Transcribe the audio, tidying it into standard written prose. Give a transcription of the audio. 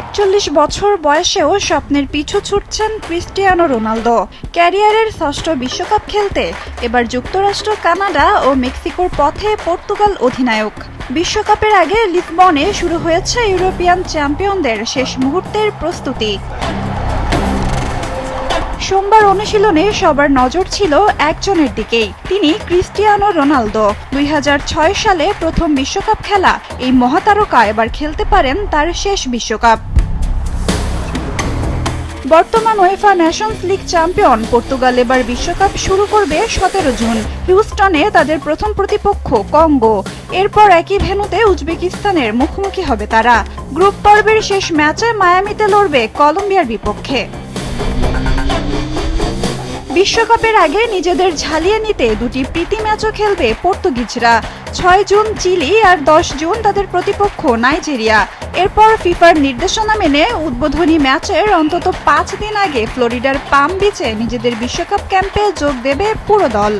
৪১ বছর বয়সেও স্বপ্নের পিছু ছুটছেন ক্রিস্টিয়ানো রোনালদো। ক্যারিয়ারের ষষ্ঠ বিশ্বকাপ খেলতে এবার যুক্তরাষ্ট্র, কানাডা ও মেক্সিকোর পথে পর্তুগাল অধিনায়ক। বিশ্বকাপের আগে লিসবনে শুরু হয়েছে ইউরোপিয়ান চ্যাম্পিয়নদের শেষ মুহূর্তের প্রস্তুতি। সোমবার অনুশীলনে সবার নজর ছিল একজনের দিকেই, তিনি ক্রিস্টিয়ানো রোনালদো। ২০০৬ সালে প্রথম বিশ্বকাপ খেলা এই মহাতারকা এবার খেলতে পারেন তার শেষ বিশ্বকাপ। বর্তমান UEFA Nations league champion Portugal এবার বিশ্বকাপ শুরু করবে ১৭ জুন। হিউস্টনে তাদের প্রথম প্রতিপক্ষ কঙ্গো। এরপর একই ভেন্যুতে উজবেকিস্তানের মুখোমুখি হবে তারা। গ্রুপ পর্বের শেষ ম্যাচে মায়ামিতে লড়বে কলম্বিয়ার বিপক্ষে। বিশ্বকাপের আগে নিজেদের ঝালিয়ে নিতে দুটি প্রীতি ম্যাচও খেলবে পর্তুগিজরা। ৬ জুন চিলি আর ১০ জুন তাদের প্রতিপক্ষ নাইজেরিয়া। এরপর ফিফার নির্দেশনা মেনে উদ্বোধনী ম্যাচের অন্তত ৫ দিন আগে ফ্লোরিডার পাম বিচে নিজেদের বিশ্বকাপ ক্যাম্পে যোগ দেবে পুরো দল।